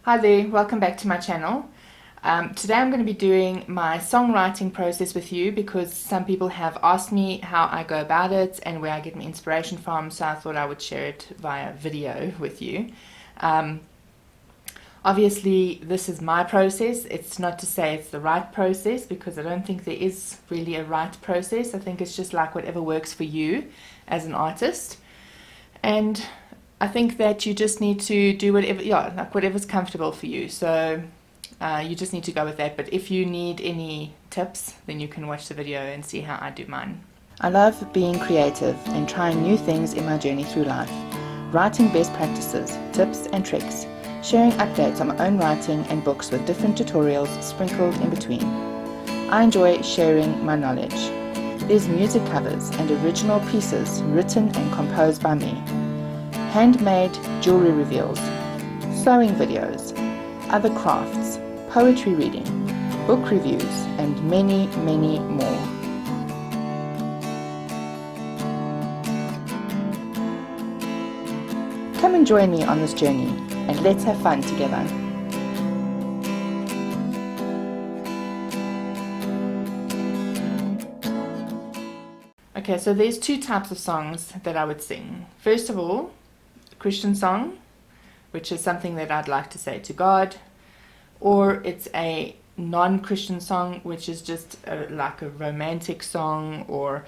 Hi there, welcome back to my channel. Today I'm going to be doing my songwriting process with you because some people have asked me how I go about it and where I get my inspiration from, so I thought I would share it via video with you. Obviously this is my process. It's not to say it's the right process because I don't think there is really a right process. I think it's just like whatever works for you as an artist. And I think that you just need to do whatever, like whatever's comfortable for you. So you just need to go with that. But if you need any tips, then you can watch the video and see how I do mine. I love being creative and trying new things in my journey through life. Writing best practices, tips and tricks. Sharing updates on my own writing and books with different tutorials sprinkled in between. I enjoy sharing my knowledge. There's music covers and original pieces written and composed by me. Handmade jewelry reveals, sewing videos, other crafts, poetry reading, book reviews, and many, many more. Come and join me on this journey and let's have fun together. Okay, so there's two types of songs that I would sing. First of all, Christian song, which is something that I'd like to say to God, or it's a non-Christian song, which is just like a romantic song, or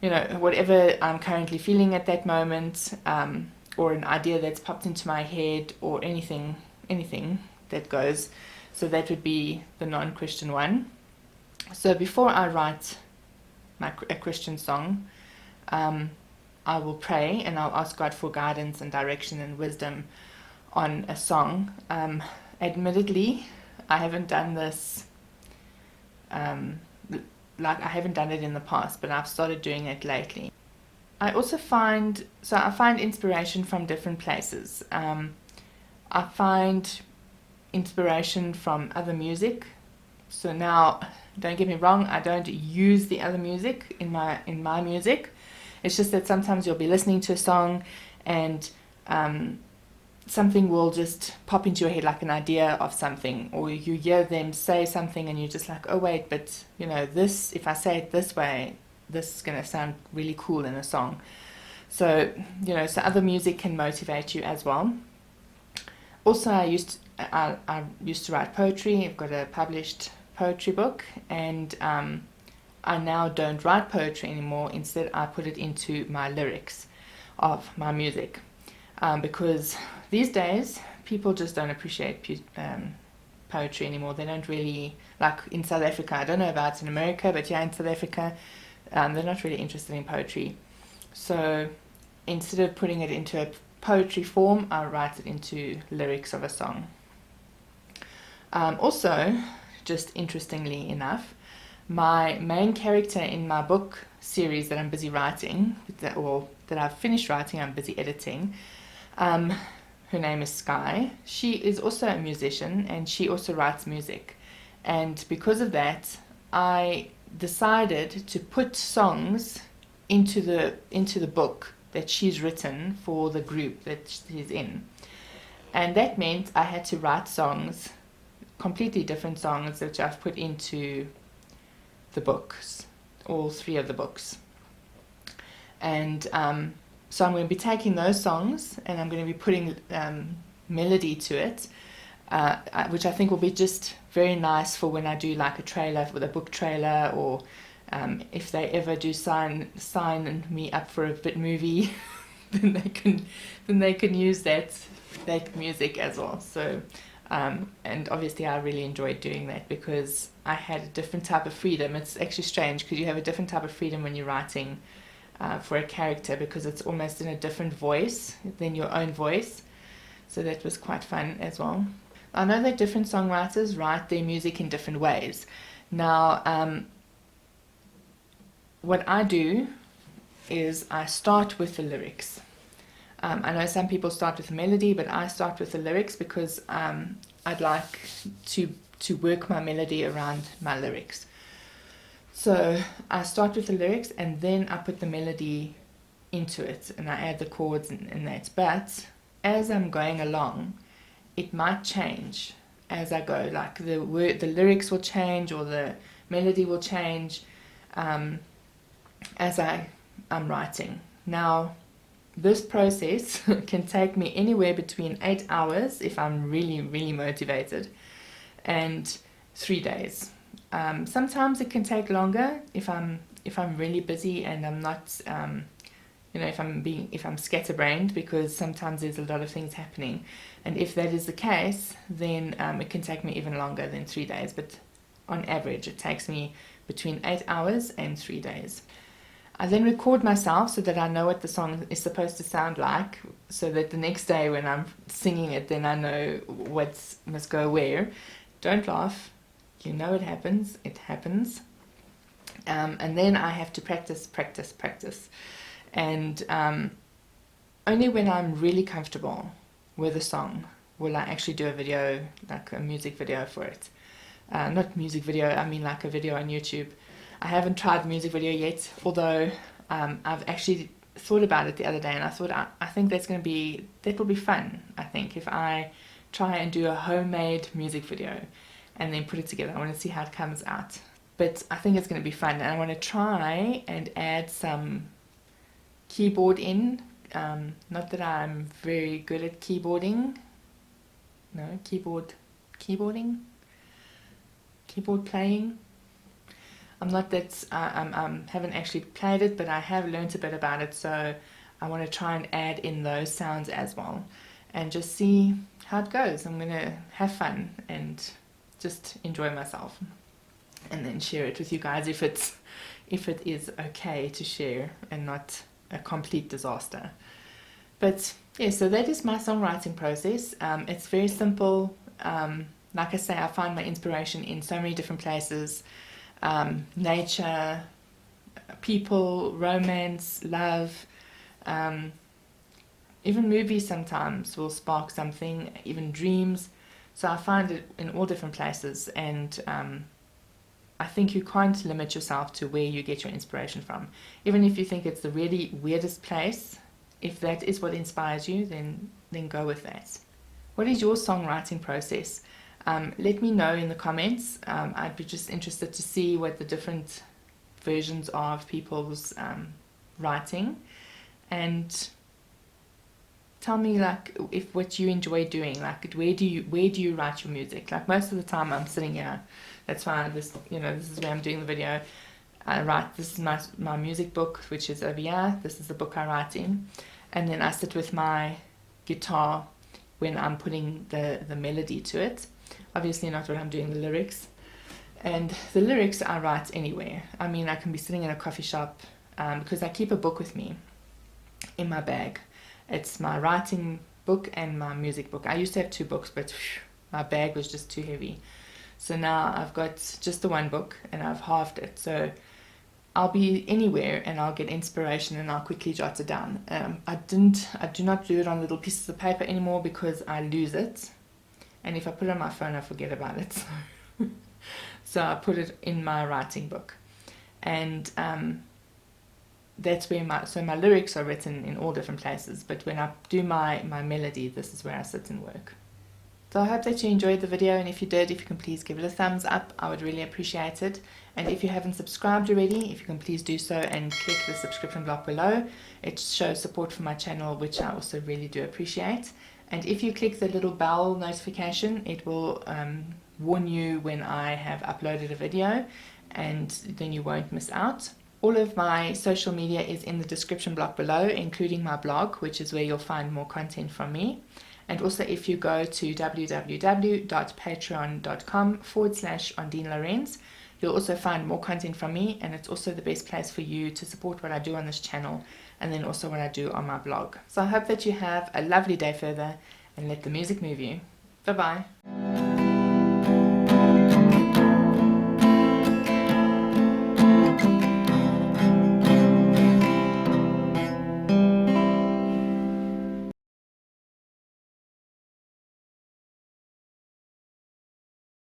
whatever I'm currently feeling at that moment, or an idea that's popped into my head, or anything that goes. So that would be the non-Christian one. So before I write a Christian song, I will pray and I'll ask God for guidance and direction and wisdom on a song. Admittedly, I haven't done this, I haven't done it in the past, but I've started doing it lately. I also find inspiration from different places. I find inspiration from other music. So now, don't get me wrong, I don't use the other music in my music. It's just that sometimes you'll be listening to a song and something will just pop into your head, like an idea of something, or you hear them say something and you're just like, oh wait, but this, if I say it this way, this is going to sound really cool in a song. So so other music can motivate you as well. Also, I used to write poetry. I've got a published poetry book, and I now don't write poetry anymore. Instead, I put it into my lyrics of my music, because these days people just don't appreciate poetry anymore. They don't really, like in South Africa, I don't know about in America, but yeah, in South Africa, they're not really interested in poetry. So instead of putting it into a poetry form, I write it into lyrics of a song. Also, just interestingly enough, my main character in my book series that I'm busy writing, that I've finished writing, I'm busy editing, her name is Sky. She is also a musician and she also writes music. And because of that, I decided to put songs into the book that she's written for the group that she's in. And that meant I had to write songs, completely different songs, which I've put into the books, all three of the books. And so I'm going to be taking those songs and I'm going to be putting melody to it, which I think will be just very nice for when I do like a trailer, with a book trailer, or if they ever do sign me up for a bit movie, then they can use that music as well. So and obviously I really enjoyed doing that because I had a different type of freedom. It's actually strange because you have a different type of freedom when you're writing for a character, because it's almost in a different voice than your own voice. So that was quite fun as well. I know that different songwriters write their music in different ways. Now, what I do is I start with the lyrics. I know some people start with the melody, but I start with the lyrics because I'd like to work my melody around my lyrics. So I start with the lyrics and then I put the melody into it and I add the chords and that. But as I'm going along, it might change as I go, like the lyrics will change or the melody will change as I'm writing. Now, this process can take me anywhere between 8 hours if I'm really, really motivated, and 3 days. Sometimes it can take longer if I'm really busy and I'm not, if I'm scatterbrained, because sometimes there's a lot of things happening. And if that is the case, then it can take me even longer than 3 days. But on average, it takes me between 8 hours and 3 days. I then record myself so that I know what the song is supposed to sound like, so that the next day when I'm singing it, then I know what must go where. Don't laugh. You know it happens. It happens. And then I have to practice. And only when I'm really comfortable with a song will I actually do a video, like a music video for it. Not music video, I mean like a video on YouTube. I haven't tried music video yet, although I've actually thought about it the other day, and I thought I think that will be fun, I think, if I try and do a homemade music video and then put it together. I want to see how it comes out. But I think it's going to be fun, and I want to try and add some keyboard in. Not that I'm very good at keyboarding. No, keyboard playing. I'm not that, haven't actually played it, but I have learnt a bit about it, so I want to try and add in those sounds as well and just see how it goes. I'm going to have fun and just enjoy myself, and then share it with you guys if it is okay to share and not a complete disaster. But yeah, so that is my songwriting process. It's very simple. Like I say, I find my inspiration in so many different places. Nature, people, romance, love, even movies sometimes will spark something, even dreams. So I find it in all different places, and I think you can't limit yourself to where you get your inspiration from. Even if you think it's the really weirdest place, if that is what inspires you, then go with that. What is your songwriting process? Let me know in the comments. I'd be just interested to see what the different versions are of people's writing, and tell me like if what you enjoy doing, like where do you write your music? Like most of the time I'm sitting here. That's why this is where I'm doing the video. I write, this is my music book, which is over here. This is the book I write in, and then I sit with my guitar when I'm putting the melody to it. Obviously not when I'm doing the lyrics. And the lyrics I write anywhere. I mean, I can be sitting in a coffee shop, because I keep a book with me in my bag. It's my writing book and my music book. I used to have 2 books, but my bag was just too heavy. So now I've got just the 1 book, and I've halved it. So I'll be anywhere and I'll get inspiration and I'll quickly jot it down. I do not do it on little pieces of paper anymore because I lose it. And if I put it on my phone, I forget about it. So I put it in my writing book. And that's where my lyrics are written in all different places. But when I do my melody, this is where I sit and work. So I hope that you enjoyed the video, and if you did, if you can please give it a thumbs up, I would really appreciate it. And if you haven't subscribed already, if you can please do so and click the subscription block below. It shows support for my channel, which I also really do appreciate. And if you click the little bell notification, it will warn you when I have uploaded a video, and then you won't miss out. All of my social media is in the description block below, including my blog, which is where you'll find more content from me. And also if you go to www.patreon.com/Ondeane Lourens, you'll also find more content from me, and it's also the best place for you to support what I do on this channel, and then also what I do on my blog. So I hope that you have a lovely day further, and let the music move you. Bye bye.